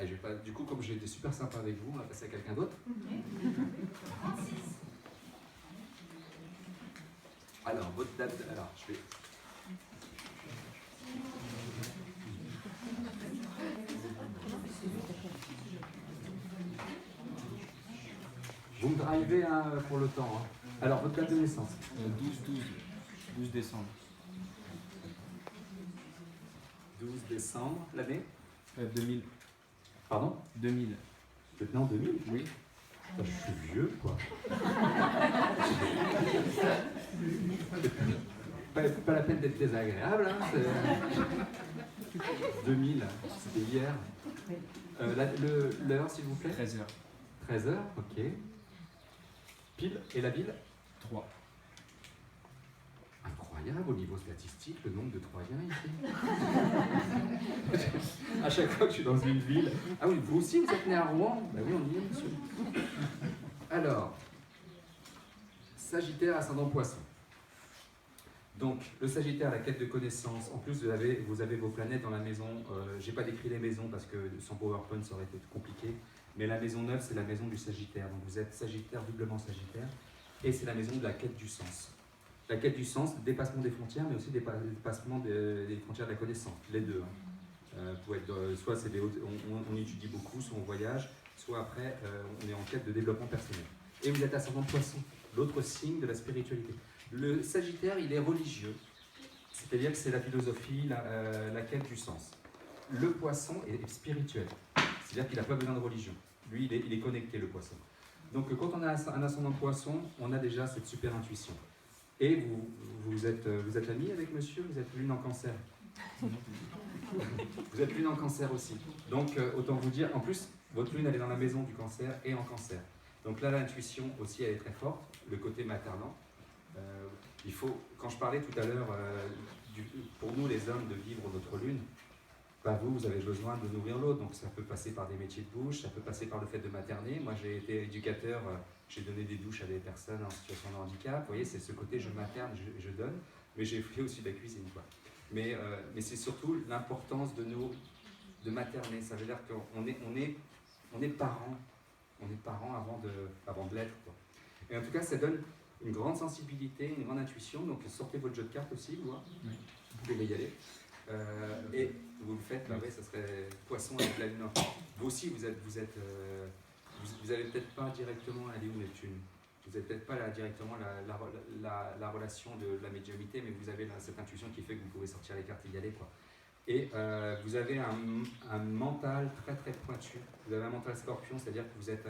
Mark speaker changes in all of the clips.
Speaker 1: Ah, je vais pas, du coup, comme j'ai été super sympa avec vous, on va passer à quelqu'un d'autre.
Speaker 2: 36.
Speaker 1: Alors, votre date. Alors, je vais. Vous me drivez hein, pour le temps. Hein. Alors, votre date de naissance
Speaker 3: 12 décembre.
Speaker 1: 12 décembre, l'année
Speaker 3: 2000.
Speaker 1: Pardon
Speaker 3: 2000.
Speaker 1: Non, 2000
Speaker 3: Oui.
Speaker 1: Je suis vieux, quoi. Pas la peine d'être désagréable, hein. 2000, c'était hier. L'heure, s'il vous plaît
Speaker 3: 13h.
Speaker 1: 13h, ok. Pile, et la ville
Speaker 3: 3.
Speaker 1: Incroyable au niveau statistique, le nombre de Troyens ici. À chaque fois que je suis dans une ville. Ah oui, vous aussi, vous êtes né à Rouen? Ben oui, on y est, monsieur. Alors, Sagittaire, ascendant Poisson. Donc, le Sagittaire, la quête de connaissances. En plus, vous avez vos planètes dans la maison. J'ai pas décrit les maisons parce que sans PowerPoint, ça aurait été compliqué. Mais la maison 9, c'est la maison du Sagittaire. Donc, vous êtes Sagittaire, doublement Sagittaire. Et c'est la maison de la quête du sens. La quête du sens, dépassement des frontières, mais aussi dépassement des frontières de la connaissance. Les deux. Hein. Pour être, soit c'est on étudie beaucoup, soit on voyage, soit après, on est en quête de développement personnel. Et vous êtes ascendant Poisson, l'autre signe de la spiritualité. Le Sagittaire, il est religieux, c'est-à-dire que c'est la philosophie, la quête du sens. Le Poisson est spirituel, c'est-à-dire qu'il n'a pas besoin de religion. Lui, il est connecté, le Poisson. Donc quand on a un ascendant Poisson, on a déjà cette super intuition. Et vous êtes ami avec monsieur, vous êtes lune en Cancer. Vous êtes lune en Cancer aussi. Donc autant vous dire, en plus, votre lune elle est dans la maison du Cancer et en Cancer. Donc là, l'intuition aussi, elle est très forte, le côté maternant. Il faut, quand je parlais tout à l'heure, pour nous les hommes, de vivre notre lune, bah vous avez besoin de nourrir l'autre, donc ça peut passer par des métiers de bouche, ça peut passer par le fait de materner. Moi j'ai été éducateur, j'ai donné des douches à des personnes en situation de handicap. Vous voyez, c'est ce côté je materne, je donne, mais j'ai fait aussi de la cuisine, quoi. Mais c'est surtout l'importance de materner. Ça veut dire qu'on est parents, avant de l'être, quoi. Et en tout cas, ça donne une grande sensibilité, une grande intuition. Donc sortez votre jeu de cartes aussi, vous, hein.
Speaker 3: Oui.
Speaker 1: Vous pouvez y aller. Et vous le faites, bah ouais, ça serait Poisson avec la Lune. Vous aussi, vous avez peut-être pas directement à Léo Neptune. Vous n'avez peut-être pas directement la relation de la médiumnité, mais vous avez cette intuition qui fait que vous pouvez sortir les cartes et y aller, quoi. Et vous avez un mental très très pointu. Vous avez un mental Scorpion, c'est-à-dire que vous êtes...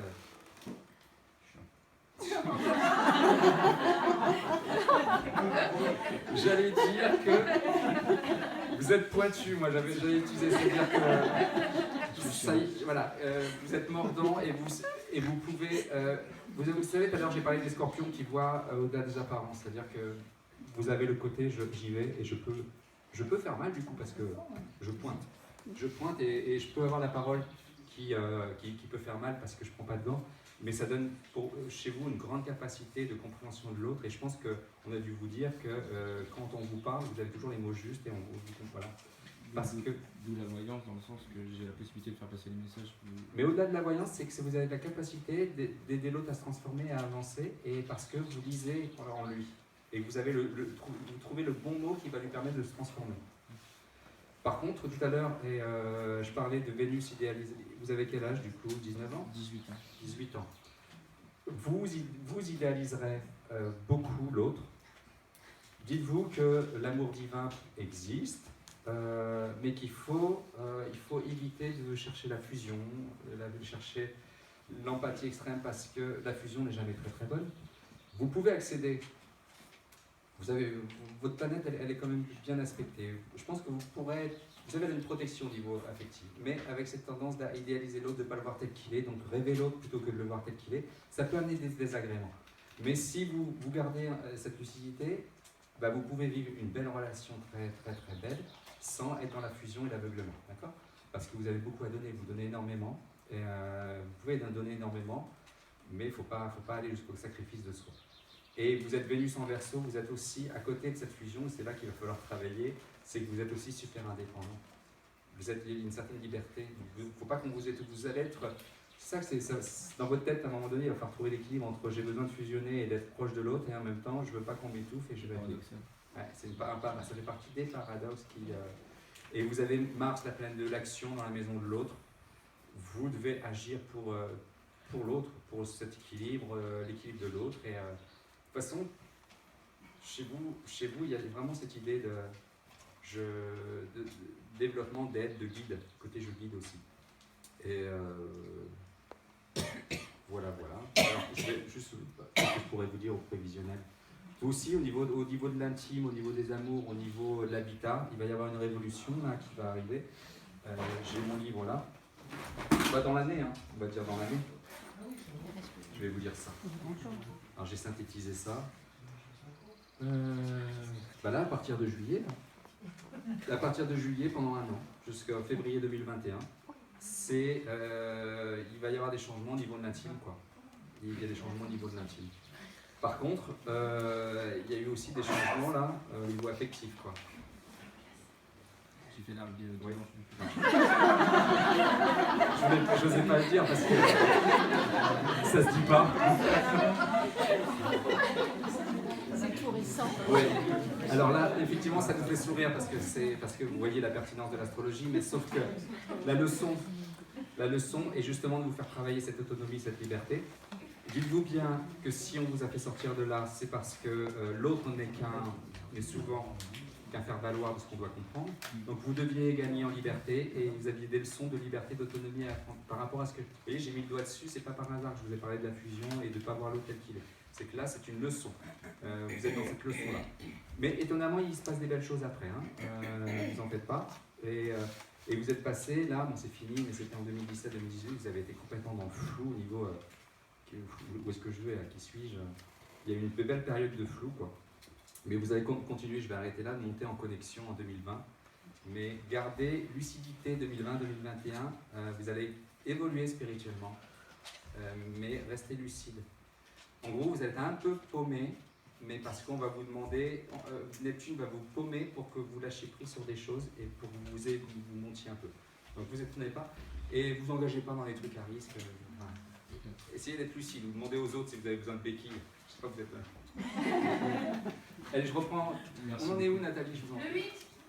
Speaker 1: J'allais dire que vous êtes pointu, moi j'allais utiliser, c'est-à-dire que ça y, voilà, vous êtes mordant et vous pouvez, vous savez tout à l'heure j'ai parlé des scorpions qui voient au-delà des apparences, c'est-à-dire que vous avez le côté j'y vais et je peux faire mal du coup parce que je pointe et je peux avoir la parole qui peut faire mal parce que je prends pas de gants. Mais ça donne chez vous une grande capacité de compréhension de l'autre et je pense qu'on a dû vous dire que quand on vous parle, vous avez toujours les mots justes et on vous voilà. Parce que
Speaker 3: d'où la voyance dans le sens que j'ai la possibilité de faire passer les messages.
Speaker 1: Mais au-delà de la voyance, c'est que vous avez la capacité d'aider l'autre à se transformer, à avancer et parce que vous lisez en lui et vous avez vous trouvez le bon mot qui va lui permettre de se transformer. Par contre, tout à l'heure, je parlais de Vénus idéalisée. Vous avez quel âge du coup? 19 ans?
Speaker 3: 18 ans.
Speaker 1: 18 ans. Vous idéaliserez beaucoup l'autre. Dites-vous que l'amour divin existe, mais qu'il faut éviter de chercher la fusion, de chercher l'empathie extrême parce que la fusion n'est jamais très très bonne. Vous pouvez accéder. Votre planète, elle est quand même bien aspectée. Je pense que vous avez une protection au niveau affectif, mais avec cette tendance d'idéaliser l'autre, de ne pas le voir tel qu'il est, donc rêver l'autre plutôt que de le voir tel qu'il est, ça peut amener des désagréments. Mais si vous gardez cette lucidité, bah vous pouvez vivre une belle relation très très très belle sans être dans la fusion et l'aveuglement, d'accord? Parce que vous avez beaucoup à donner, vous donnez énormément, et vous pouvez donner énormément, mais il ne faut pas aller jusqu'au sacrifice de soi. Et vous êtes Vénus en Verseau, vous êtes aussi à côté de cette fusion, c'est là qu'il va falloir travailler, c'est que vous êtes aussi super indépendant. vous êtes une certaine liberté. Il ne faut pas qu'on vous allez être. C'est ça que dans votre tête, à un moment donné, il va falloir trouver l'équilibre entre j'ai besoin de fusionner et d'être proche de l'autre, et en même temps, je ne veux pas qu'on m'étouffe et je vais être. Ouais, ça fait partie des paradoxes qui. Et vous avez Mars, la planète de l'action, dans la maison de l'autre. Vous devez agir pour l'autre, pour cet équilibre, l'équilibre de l'autre. Et de toute façon, chez vous, il y a vraiment cette idée de développement d'aide, de guide, côté je guide aussi. Et voilà. Alors, je vais juste ce que je pourrais vous dire au prévisionnel. Vous aussi, au niveau de l'intime, au niveau des amours, au niveau de l'habitat, il va y avoir une révolution là, qui va arriver. J'ai mon livre là. Pas dans l'année, hein, on va dire dans l'année. Je vais vous dire ça. Alors j'ai synthétisé ça. Là, à partir de juillet, pendant un an, jusqu'à février 2021, il va y avoir des changements au niveau de l'intime, quoi. Il y a des changements au niveau de l'intime. Par contre, il y a eu aussi des changements là, au niveau affectif, quoi.
Speaker 3: J'ai fait l'arbre de
Speaker 1: oui. Je n'osais pas le dire parce que ça se dit pas.
Speaker 4: C'est tout récent.
Speaker 1: Oui. Alors là, effectivement, ça nous fait sourire parce que vous voyez la pertinence de l'astrologie, mais sauf que la leçon est justement de vous faire travailler cette autonomie, cette liberté. Dites-vous bien que si on vous a fait sortir de là, c'est parce que l'autre n'est souvent qu'un faire-valoir de ce qu'on doit comprendre. Donc vous deviez gagner en liberté et vous aviez des leçons de liberté, d'autonomie à apprendre par rapport à ce que... Vous voyez, j'ai mis le doigt dessus, c'est pas par hasard que je vous ai parlé de la fusion et de ne pas voir l'autre tel qu'il est. C'est que là, c'est une leçon. Vous êtes dans cette leçon-là. Mais étonnamment, il se passe des belles choses après. Ne vous en faites pas. Et vous êtes passé, là, bon c'est fini, mais c'était en 2017-2018, vous avez été complètement dans le flou au niveau... où est-ce que je vais, à qui suis-je? Il y a eu une belle période de flou, quoi. Mais vous allez continuer, je vais arrêter là, de monter en connexion en 2020. Mais gardez lucidité 2020-2021, vous allez évoluer spirituellement, mais restez lucide. En gros, vous êtes un peu paumé, mais parce qu'on va vous demander, Neptune va vous paumer pour que vous lâchiez prise sur des choses et pour que vous montiez un peu. Donc vous étonnez pas et vous engagez pas dans les trucs à risque. Essayez d'être lucide, vous demandez aux autres si vous avez besoin de béquilles. Je sais pas, vous êtes là. Allez, je reprends.
Speaker 3: Merci.
Speaker 1: On en est où, Nathalie? Je vous en prie.
Speaker 2: Le 8.